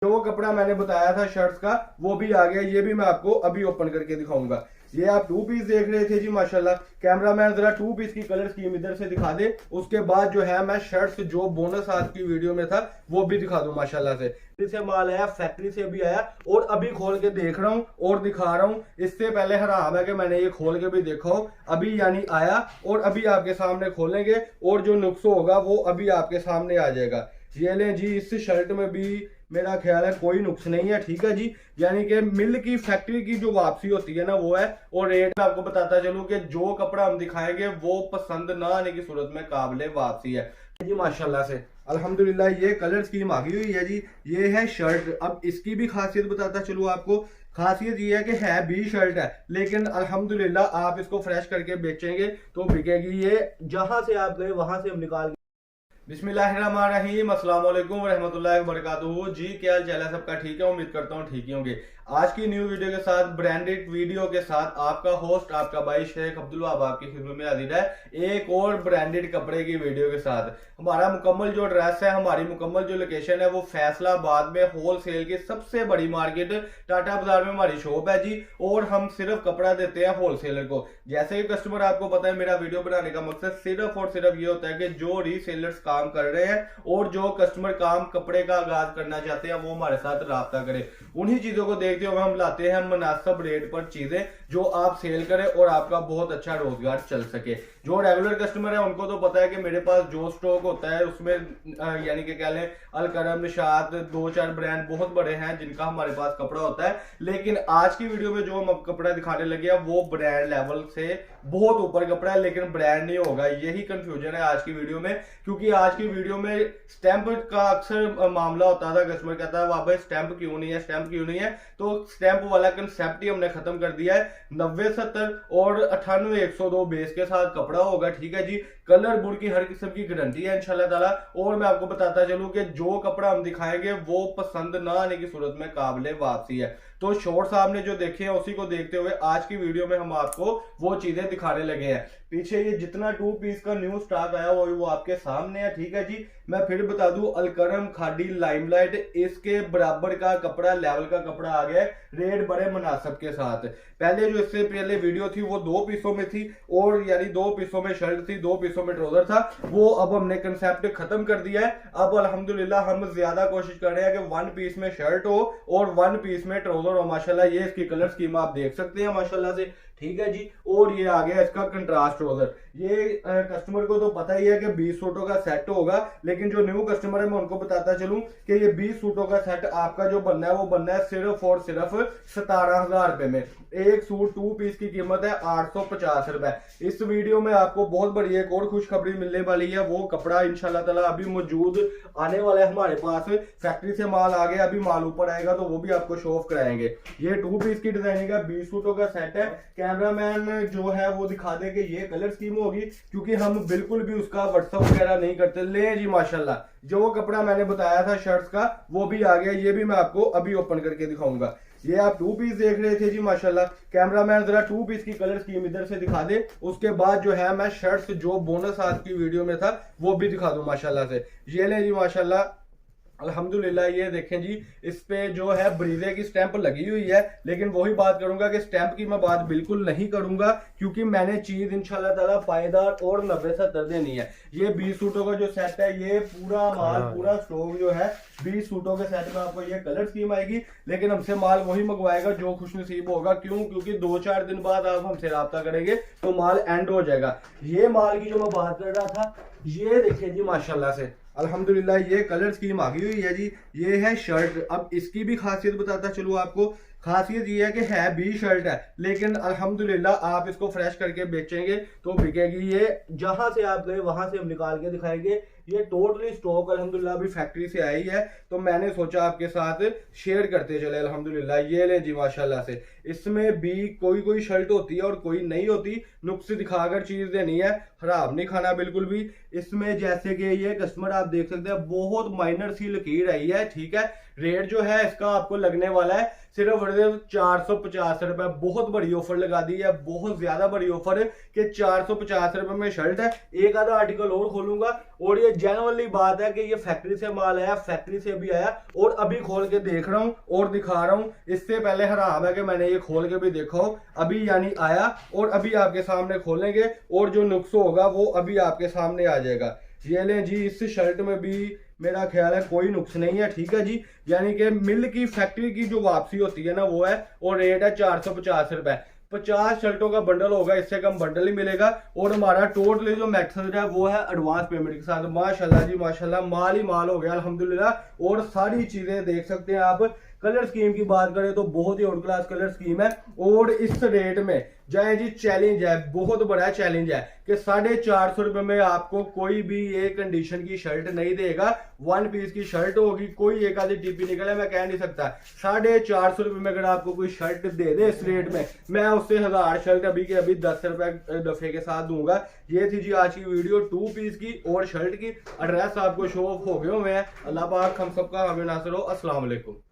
जो कपड़ा मैंने बताया था शर्ट्स का वो भी आ गया। ये भी मैं आपको अभी ओपन करके दिखाऊंगा। ये आप टू पीस देख रहे थे जी माशाल्लाह। कैमरामैन जरा टू पीस की कलर स्कीम इधर से दिखा दे। उसके बाद जो है मैं शर्ट्स जो बोनस आज की वीडियो में था वो भी दिखा दूं माशाल्लाह से। से माल आया, फैक्ट्री से भी आया और अभी खोल के देख रहा हूँ और दिखा रहा हूँ। इससे पहले हराम है कि मैंने ये खोल के भी देखा हो। अभी यानी आया और अभी आपके सामने खोलेंगे और जो नुक्स होगा वो अभी आपके सामने आ जाएगा। ये लें जी, इस शर्ट में भी मेरा ख्याल है कोई नुक्स नहीं है, ठीक है जी। यानी कि मिल की फैक्ट्री की जो वापसी होती है ना वो है। और रेट में आपको बताता चलूं कि जो कपड़ा हम दिखाएंगे वो पसंद ना आने की सूरत में काबिले वापसी है जी माशाल्लाह से। अल्हम्दुलिल्लाह ये कलर स्कीम आ गई हुई है जी। ये है शर्ट। अब इसकी भी खासियत बताता चलूं आपको। खासियत ये है कि है भी शर्ट है लेकिन अल्हम्दुलिल्लाह आप इसको फ्रेश करके बेचेंगे तो बिकेगी। ये जहां से आप गए वहां से हम निकाल। बिस्मिल्लाहिर्रहमानिर्रहीम, अस्सलाम वालेकुम रहमतुल्लाहि व बरकातुहू जी। क्या हाल चाल है सबका? ठीक है, उम्मीद करता हूँ ठीक ही होंगे। आज की न्यू वीडियो के साथ, ब्रांडेड वीडियो के साथ आपका होस्ट आपका भाई शेख अब्दुल वहाब आपकी खिदमत में हाजिर है एक और ब्रांडेड कपड़े की वीडियो के साथ। हमारा मुकम्मल जो एड्रेस है, हमारी मुकम्मल जो लोकेशन है वो फैसलाबाद में होलसेल की सबसे बड़ी मार्केट टाटा बाजार में हमारी शॉप है जी। और हम सिर्फ कपड़ा देते हैं होलसेलर को। जैसे कि कस्टमर आपको पता है मेरा वीडियो बनाने का मकसद सिर्फ और सिर्फ ये होता है कि जो रीसेलर्स काम कर रहे हैं और जो कस्टमर काम कपड़े का आगाज करना चाहते हैं वो हमारे साथ राब्ता करें। उन्हीं चीजों को देखते हुए हम लाते हैं मुनासिब रेट पर चीजें जो आप सेल करें और आपका बहुत अच्छा रोजगार चल सके। जो रेगुलर कस्टमर है उनको तो पता है कि मेरे पास जो स्टॉक होता है उसमें यानी कि कह लें अलकरम, निशात, दो चार ब्रांड बहुत बड़े हैं जिनका हमारे पास कपड़ा होता है। लेकिन आज की वीडियो में जो हम कपड़ा दिखाने लगे हैं वो ब्रांड लेवल से बहुत ऊपर कपड़ा है लेकिन ब्रांड नहीं होगा। यही कंफ्यूजन है आज की वीडियो में, क्योंकि आज की वीडियो में स्टैंप का अक्सर मामला होता था। कस्टमर कहता है वाह भाई स्टैंप क्यों नहीं है, स्टैंप क्यों नहीं है। तो स्टैंप वाला कंसेप्ट ही हमने खत्म कर दिया है। 90-70 और 98-102 बेस के साथ कपड़ा होगा, ठीक है जी। कलर बुर की हर किस्म की गारंटी है इंशाल्लाह ताला। और मैं आपको बताता चलूं कि जो कपड़ा हम दिखाएंगे वो पसंद ना आने की सूरत में काबिले वापसी है। तो शॉर्ट्स आपने जो देखे हैं उसी को देखते हुए आज की वीडियो में हम आपको वो चीजें दिखाने लगे हैं। पीछे ये जितना टू पीस का न्यू स्टॉक आया वो आपके सामने है, ठीक है जी। मैं फिर बता दूं, अलकरम, खादी, लाइमलाइट इसके बराबर का कपड़ा, लेवल का कपड़ा आ गया। रेट बड़े मुनासिब के साथ। पहले जो इससे पहले वीडियो थी वो 2 पीसों में थी और यानी 2 पीसों में शर्ट थी, 2 पीसों में ट्राउजर था। वो अब हमने कंसेप्ट खत्म कर दिया है। अब अल्हम्दुलिल्लाह हम ज्यादा कोशिश कर रहे हैं कि 1 पीस में शर्ट हो और 1 पीस में ट्राउजर हो। माशाल्लाह ये इसकी कलर स्कीम आप देख सकते हैं माशाल्लाह से, ठीक है जी। और ये आ गया इसका कंट्रास्ट ट्राउजर। ये कस्टमर को तो पता ही है कि 20 सूटों का सेट होगा, लेकिन जो न्यू कस्टमर है मैं उनको बताता चलूं कि ये 20 सूटों का सेट आपका जो बनना है वो बनना है सिर्फ और सिर्फ 17,000 रुपए में। एक सूट 2 पीस की कीमत है 850 रुपए। इस वीडियो में आपको बहुत बड़ी एक और खुशखबरी मिलने वाली है। वो कपड़ा इंशाल्लाह ताला अभी मौजूद आने वाला है हमारे पास। फैक्ट्री से माल आ गया, अभी माल ऊपर आएगा तो वो भी आपको शो ऑफ कराएंगे। ये 2 पीस की डिजाइनिंग है, 20 सूटों का सेट है। कैमरामैन जो है वो दिखा दे कि ये कलर स्कीम होगी, क्योंकि हम बिल्कुल भी उसका व्हाट्सअप वगैरह नहीं करते। ले जी माशाल्लाह जो कपड़ा मैंने बताया था शर्ट्स का वो भी आ गया। ये भी मैं आपको अभी ओपन करके दिखाऊंगा। ये आप 2 पीस देख रहे थे जी माशाल्लाह। कैमरामैन जरा 2 पीस की कलर स्कीम इधर से दिखा दे। उसके बाद जो है मैं शर्ट्स जो बोनस आज की वीडियो में था वो भी दिखा दूं माशाल्लाह से। ये ले जी माशाल्लाह अल्हम्दुलिल्लाह। ये देखें जी, इस पे जो है ब्रीजे की स्टैंप लगी हुई है, लेकिन वही बात करूंगा कि स्टैंप की मैं बात बिल्कुल नहीं करूंगा, क्योंकि मैंने चीज इंशाल्लाह ताला पायदार और 90-70 देनी है। ये 20 सूटों का जो सेट है, ये पूरा माल पूरा स्टॉक जो है 20 सूटों के सेट में आपको ये कलर स्कीम आएगी। लेकिन हमसे माल वही मंगवाएगा जो खुशनसीब होगा। क्यों? क्योंकि 2-4 दिन बाद आप हमसे राब्ता करेंगे तो माल एंड हो जाएगा। ये माल की जो मैं बात कर रहा था, ये देखिए जी माशाल्लाह से अल्हम्दुलिल्लाह ये कलर स्कीम आ गई हुई है जी। ये है शर्ट। अब इसकी भी खासियत बताता चलूं आपको। खासियत ये है कि है भी शर्ट है लेकिन अल्हम्दुलिल्लाह आप इसको फ्रेश करके बेचेंगे तो बिकेगी। ये जहां से आप गए वहां से हम निकाल के दिखाएंगे। ये टोटली स्टॉक अल्हम्दुलिल्लाह अभी फैक्ट्री से आई है, तो मैंने सोचा आपके साथ शेयर करते चले अल्हम्दुलिल्लाह। ये ले जी माशाल्लाह से। इसमें भी कोई कोई शर्ट होती है और कोई नहीं होती। नुक्स दिखाकर चीज देनी है, हराम नहीं खाना बिल्कुल भी। इसमें जैसे कि ये कस्टमर आप देख सकते हैं बहुत माइनर सी लकीर आई है, ठीक है। रेट जो है इसका आपको लगने वाला है सिर्फ 450 रुपए। बहुत बड़ी ऑफर लगा दी है, बहुत ज्यादा बड़ी ऑफर है कि 450 रुपए में शर्ट है। एक आधा आर्टिकल और खोलूंगा और ये जेन्युइनली बात है कि ये फैक्ट्री से माल आया, फैक्ट्री से भी आया और अभी खोल के देख रहा हूँ और दिखा रहा हूँ। इससे पहले हराम है कि मैंने ये खोल के भी देखा हो, अभी यानी आया और अभी आपके सामने खोलेंगे और जो नुक्स होगा वो अभी आपके सामने आ जाएगा। ये लें जी, इस शर्ट में भी मेरा ख्याल है कोई नुक्स नहीं है, ठीक है जी। यानी कि मिल की फैक्ट्री की जो वापसी होती है ना वो है, और रेट है 450 रुपए। 50 शर्टों का बंडल होगा, इससे कम बंडल ही मिलेगा। और हमारा टोटली जो मैथड है वो है एडवांस पेमेंट के साथ। माशाल्लाह जी माशाल्लाह, माल ही माल हो गया अल्हम्दुलिल्लाह। और सारी चीजें देख सकते हैं आप। कलर स्कीम की बात करें तो बहुत ही आउट क्लास कलर स्कीम है और इस रेट में जाए जी, चैलेंज है, बहुत बड़ा चैलेंज है कि 450 रुपए में आपको कोई भी ये कंडीशन की शर्ट नहीं देगा। 1 पीस की शर्ट होगी, कोई एक आधी टीपी निकले मैं कह नहीं सकता। 450 रुपए में अगर आपको कोई शर्ट दे दे इस रेट में, मैं उससे 1000 शर्ट अभी के अभी 10 रुपए दफे के साथ दूंगा। ये थी जी आज की वीडियो 2 पीस की और शर्ट की। एड्रेस आपको शो ऑफ हो गए हुए हैं। अल्लाह पाक हम सबका हमें नासिर हो। अस्सलाम वालेकुम।